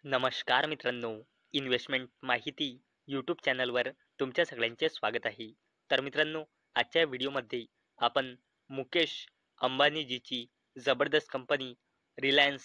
नमस्कार मित्रांनो, इन्व्हेस्टमेंट माहिती यूट्यूब चॅनलवर तुमच्या सगळ्यांचे स्वागत आहे. तर मित्रांनो, आजच्या व्हिडिओमध्ये आपण मुकेश अंबानीजीची जबरदस्त कंपनी रिलायन्स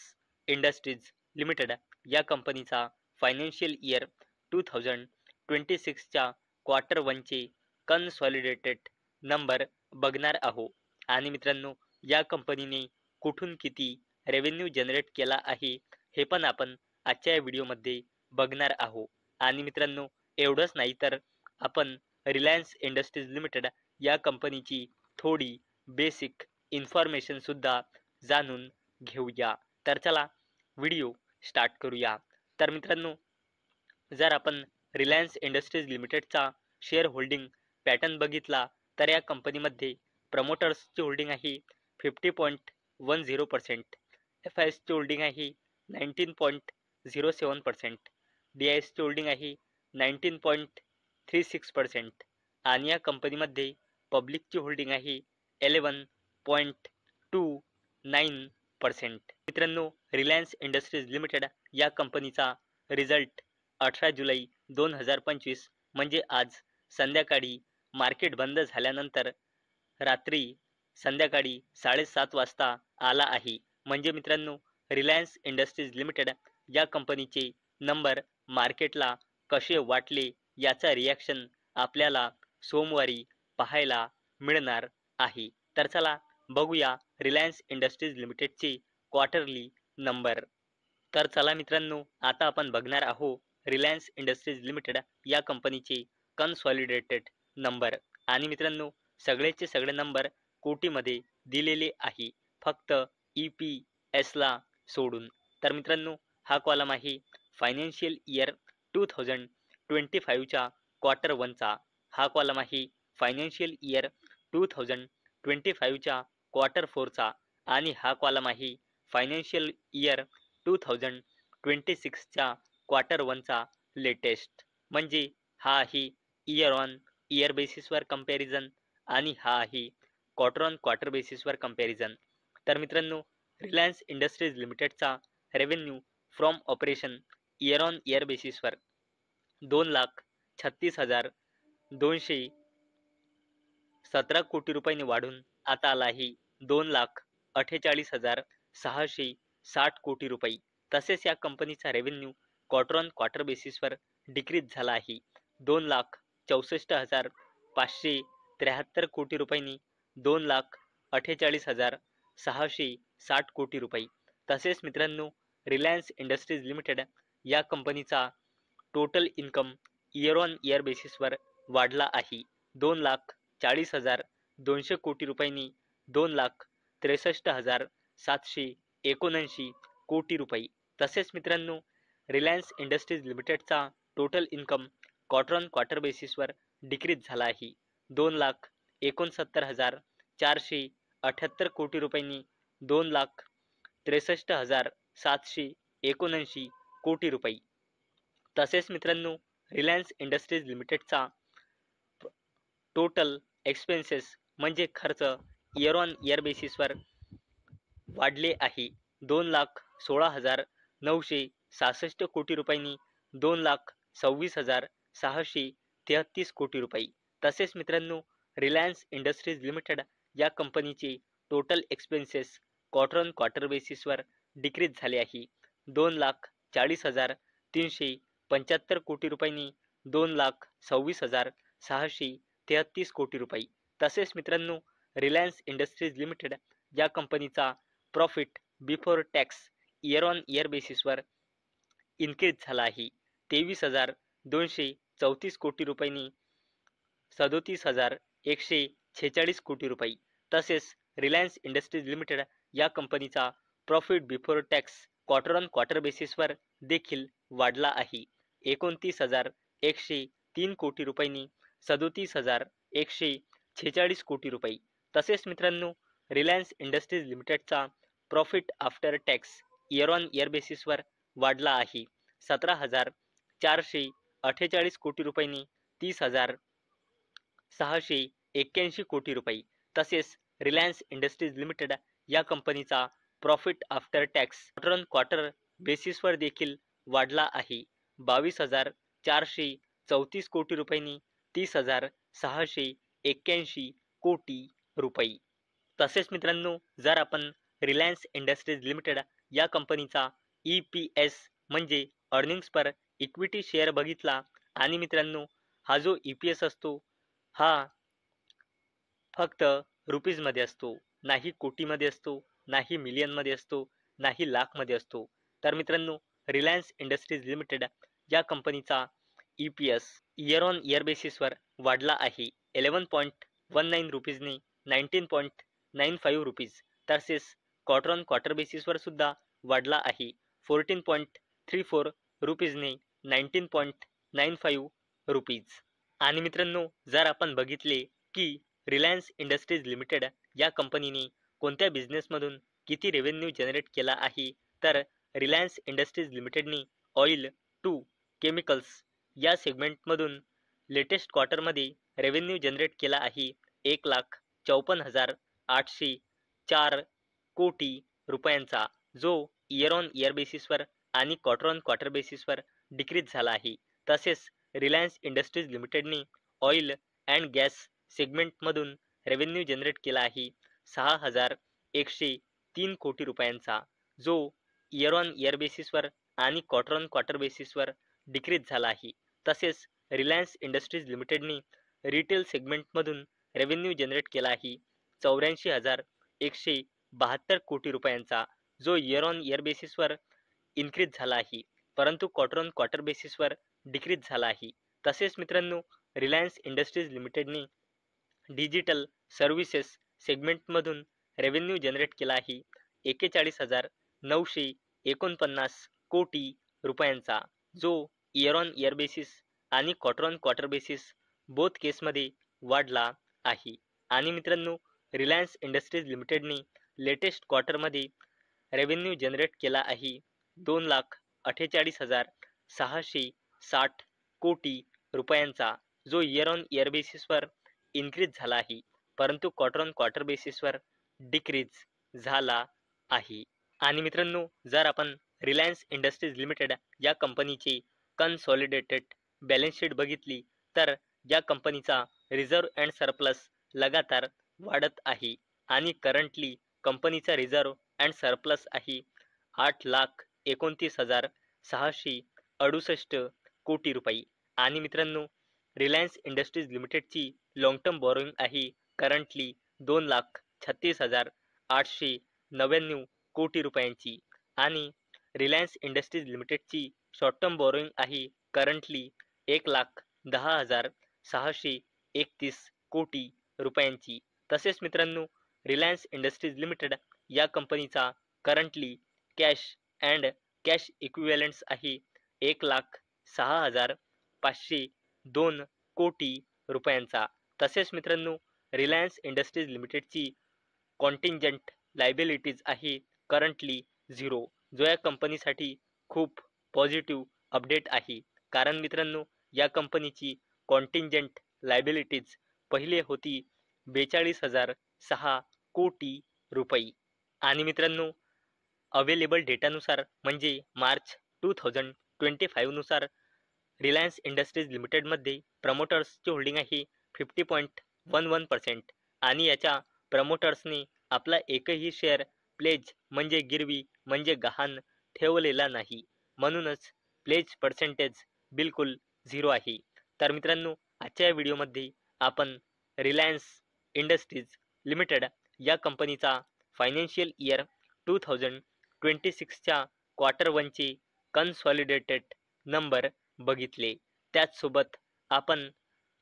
इंडस्ट्रीज लिमिटेड या कंपनीचा फायनान्शियल इयर 2026च्या क्वार्टर वनचे कन्सॉलिडेटेड नंबर बघणार आहोत. आणि मित्रांनो, या कंपनीने कुठून किती रेव्हेन्यू जनरेट केला आहे हे पण आपण आजच्या या व्हिडिओमध्ये बघणार आहोत. आणि मित्रांनो, एवढंच नाही तर आपण रिलायन्स इंडस्ट्रीज लिमिटेड या कंपनीची थोडी बेसिक इन्फॉर्मेशन सुद्धा जाणून घेऊया. तर चला व्हिडिओ स्टार्ट करूया. तर मित्रांनो, जर आपण रिलायन्स इंडस्ट्रीज लिमिटेडचा शेअर होल्डिंग पॅटर्न बघितला तर या कंपनीमध्ये प्रमोटर्सची होल्डिंग आहे 50.10%, एफ आय एसची होल्डिंग आहे 19.07%, डी आय एसची होल्डिंग आहे 19.36% आणि या कंपनीमध्ये पब्लिकची होल्डिंग आहे 11.29%. मित्रांनो, रिलायन्स इंडस्ट्रीज लिमिटेड या कंपनीचा रिझल्ट 18 जुलै 2025 म्हणजे आज संध्याकाळी मार्केट बंद झाल्यानंतर रात्री संध्याकाळी 7:30 वाजता आला आहे. म्हणजे मित्रांनो, रिलायन्स इंडस्ट्रीज लिमिटेड या कंपनीचे नंबर मार्केटला कसे वाटले याचा रिॲक्शन आपल्याला सोमवारी पाहायला मिळणार आहे. तर चला बघूया रिलायन्स इंडस्ट्रीज लिमिटेडचे क्वार्टरली नंबर. तर चला मित्रांनो, आता आपण बघणार आहोत रिलायन्स इंडस्ट्रीज लिमिटेड या कंपनीचे कन्सॉलिडेटेड नंबर. आणि मित्रांनो, सगळेचे सगळे नंबर कोटीमध्ये दिलेले आहे, फक्त EPSला सोडून. तर मित्रांनो, हा कॉलम आहे फायनान्शियल इयर 2025च्या क्वार्टर वनचा. हा कॉलम आहे फायनान्शियल इयर 2025च्या क्वार्टर फोरचा. आणि हा कॉलम आहे फायनान्शियल इयर 2026च्या क्वार्टर वनचा लेटेस्ट. म्हणजे हा आहे इयर ऑन इयर बेसिसवर कंपॅरिझन आणि हा आहे क्वार्टर ऑन क्वार्टर बेसिसवर कंपॅरिझन. तर मित्रांनो, रिलायन्स इंडस्ट्रीज लिमिटेडचा revenue from operation year on year बेसिसवर 2,36,217 कोटी रुपयांनी वाढून आता आला आहे 2,48,660 कोटी रुपये. तसेच या कंपनीचा रेव्हेन्यू क्वार्टर ऑन क्वार्टर बेसिसवर डिक्रीज झाला आहे 2,64,573 कोटी रुपयांनी 2,48,660 कोटी रुपये. तसेच मित्रांनो, रिलायन्स इंडस्ट्रीज लिमिटेड या कंपनीचा total income year on year बेसिसवर वाढला आहे 2,40,200 कोटी रुपयांनी 2,63,779 कोटी रुपये. तसेच मित्रांनो, रिलायन्स इंडस्ट्रीज लिमिटेडचा total income quarter on quarter बेसिसवर डिक्रीज झाला आहे 2,69,478 कोटी रुपयांनी 2,63,779 कोटी रुपये. तसेच मित्रांनो, रिलायन्स इंडस्ट्रीज लिमिटेडचा टोटल एक्सपेन्सेस म्हणजे खर्च इयर ऑन इयर बेसिसवर वाढले आहे 2,16,966 कोटी रुपयांनी 2,26,633 कोटी रुपये. तसेच मित्रांनो, रिलायन्स इंडस्ट्रीज लिमिटेड या कंपनीचे total expenses quarter on quarter बेसिसवर डिक्रीज झाले आहे 2,40,375 कोटी रुपयांनी 2,26,633 कोटी रुपये. तसेच मित्रांनो, रिलायन्स इंडस्ट्रीज लिमिटेड या कंपनीचा profit before tax year on year बेसिसवर इन्क्रीज झाला आहे 23,234 कोटी रुपयांनी 37,146 कोटी रुपये. तसेच रिलायन्स इंडस्ट्रीज लिमिटेड या कंपनीचा profit before tax quarter on quarter बेसिसवर देखील वाढला आहे 29,103 कोटी रुपयांनी 37,146 कोटी रुपये. तसेच मित्रांनो, रिलायन्स इंडस्ट्रीज लिमिटेडचा profit after tax year on year बेसिसवर वाढला आहे 17,448 कोटी रुपयांनी 30,681 कोटी रुपये. तसेच रिलायन्स इंडस्ट्रीज लिमिटेड या कंपनीचा profit after tax quarter on quarter बेसिसवर देखील वाढला आहे. 22,434 कोटी रुपयांनी 30,681 कोटी रुपये. तसेच मित्रांनो, जर आपण रिलायन्स इंडस्ट्रीज लिमिटेड या कंपनीचा EPS म्हणजे अर्निंग्स पर इक्विटी शेअर बघितला आणि मित्रांनो, हा जो EPS असतो हा फक्त रुपीजमध्ये असतो, नाही कोटीमध्ये असतो, नाही मिलियनमध्ये असतो, नाही लाखमध्ये असतो. तर मित्रांनो, रिलायन्स इंडस्ट्रीज लिमिटेड या कंपनीचा EPS इयर ऑन इयर बेसिसवर वाढला आहे 11.19 रुपीजने 19.95 रुपीज. तसेच क्वार्टर ऑन क्वार्टर बेसिसवर सुद्धा वाढला आहे 14.34 रुपीजने 19.95 रुपीज. आणि मित्रांनो, जर आपण बघितले की रिलायन्स इंडस्ट्रीज लिमिटेड या कंपनीने कोणत्या बिझनेसमधून किती रेव्हेन्यू जनरेट केला आहे, तर रिलायन्स इंडस्ट्रीज लिमिटेडने ऑइल टू केमिकल्स या सेगमेंटमधून लेटेस्ट क्वार्टरमध्ये रेव्हेन्यू जनरेट केला आहे 1,54,804 कोटी रुपयांचा, जो इयर ऑन इयर बेसिसवर आणि क्वार्टर ऑन क्वार्टर बेसिसवर डिक्रीज झाला आहे. तसेच रिलायन्स इंडस्ट्रीज लिमिटेडने ऑइल अँड गॅस सेगमेंटमधून रेव्हेन्यू जनरेट केला आहे 6,103 कोटी रुपयांचा, जो इयर ऑन इयर बेसिसवर आणि क्वार्टर ऑन क्वार्टर बेसिसवर डिक्रीज झाला आहे. तसेच रिलायन्स इंडस्ट्रीज लिमिटेडने रिटेल सेगमेंटमधून रेव्हेन्यू जनरेट केला आहे 84,172 कोटी रुपयांचा, जो इयर ऑन इयर बेसिसवर इन्क्रीज झाला आहे, परंतु क्वार्टर ऑन क्वार्टर बेसिसवर डिक्रीज झाला आहे. तसेच मित्रांनो, रिलायन्स इंडस्ट्रीज लिमिटेडने डिजिटल सर्व्हिसेस सेगमेंटमधून रेव्हेन्यू जनरेट केला आहे 41,949 कोटी रुपयांचा, जो इयर ऑन इयर बेसिस आणि quarter on quarter basis both केसमध्ये वाढला आहे. आणि मित्रांनो, रिलायन्स इंडस्ट्रीज लिमिटेडने लेटेस्ट क्वार्टरमध्ये रेव्हेन्यू जनरेट केला आहे 2,48,660 कोटी रुपयांचा, जो इयर ऑन इयर बेसिसवर इन्क्रीज झाला आहे, परंतु क्वार्टर ऑन क्वार्टर बेसिसवर डिक्रीज झाला आहे. आणि मित्रांनो, जर आपण रिलायन्स इंडस्ट्रीज लिमिटेड या कंपनीची कन्सॉलिडेटेड बॅलन्स शीट बघितली, तर या कंपनीचा रिझर्व्ह अँड सरप्लस लगातार वाढत आहे आणि करंटली कंपनीचा रिझर्व्ह अँड सरप्लस आहे 8,29,668 कोटी रुपये. आणि मित्रांनो, रिलायन्स इंडस्ट्रीज लिमिटेडची लॉंग टर्म बॉरोइंग आहे करंटली 2,36,899 कोटी रुपयांची आणि रिलायन्स इंडस्ट्रीज लिमिटेडची शॉर्ट टर्म बॉरोइंग आहे करंटली 1,10,631 कोटी रुपयांची. तसेच मित्रांनो, रिलायन्स इंडस्ट्रीज लिमिटेड या कंपनीचा करंटली कॅश अँड कॅश इक्विव्हॅलंट्स आहे 1,06,502 कोटी रुपयांचा. तसेच मित्रांनो, रिलायन्स इंडस्ट्रीज लिमिटेडची कॉन्टिंजंट लायबिलिटीज आहे करंटली 0, जो या कंपनीसाठी खूप पॉझिटिव्ह अपडेट आहे. कारण मित्रांनो, या कंपनीची कॉन्टिंजंट लायबिलिटीज पहिले होती 42,006 कोटी रुपये. आणि मित्रांनो, अवेलेबल डेटानुसार म्हणजे मार्च 2025 नुसार रिलायन्स इंडस्ट्रीज लिमिटेडमध्ये प्रमोटर्सची होल्डिंग आहे 50.11% आणि याच्या प्रमोटर्सने आपला एकही शेअर प्लेज म्हणजे गिरवी म्हणजे गहाण ठेवलेला नाही, म्हणूनच प्लेज पर्सेंटेज बिलकुल 0 आहे. तर मित्रांनो, आजच्या या व्हिडिओमध्ये आपण रिलायन्स इंडस्ट्रीज लिमिटेड या कंपनीचा फायनान्शियल इयर 2026च्या क्वार्टर 1चे कन्सॉलिडेटेड नंबर बघितले. त्याचसोबत आपण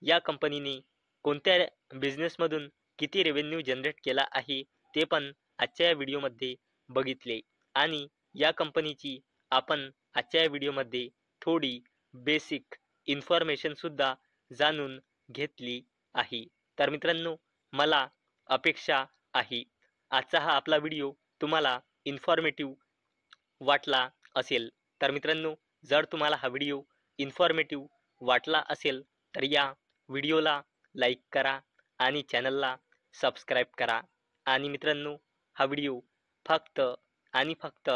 या कंपनीने कोणत्या बिझनेसमधून किती रेव्हेन्यू जनरेट केला आहे ते पण आजच्या या व्हिडिओमध्ये बघितले आणि या कंपनीची आपण आजच्या या व्हिडिओमध्ये थोडी बेसिक इन्फॉर्मेशन सुद्धा जाणून घेतली आहे. तर मित्रांनो, मला अपेक्षा आहे आजचा हा आपला व्हिडिओ तुम्हाला इन्फॉर्मेटिव्ह वाटला असेल. तर मित्रांनो, जर तुम्हाला हा व्हिडिओ इन्फॉर्मेटिव्ह वाटला असेल तर या व्हिडिओला लाईक करा आणि चॅनलला सबस्क्राईब करा. आणि मित्रांनो, हा व्हिडिओ फक्त आणि फक्त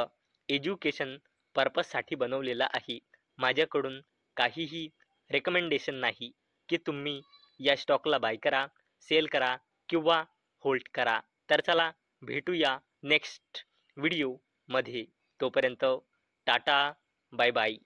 एज्युकेशन पर्पजसाठी बनवलेला आहे. माझ्याकडून काहीही रेकमेंडेशन नाही की तुम्ही या स्टॉकला बाय करा, सेल करा किंवा होल्ड करा. तर चला भेटूया नेक्स्ट व्हिडिओमध्ये. तोपर्यंत टाटा, बाय बाय.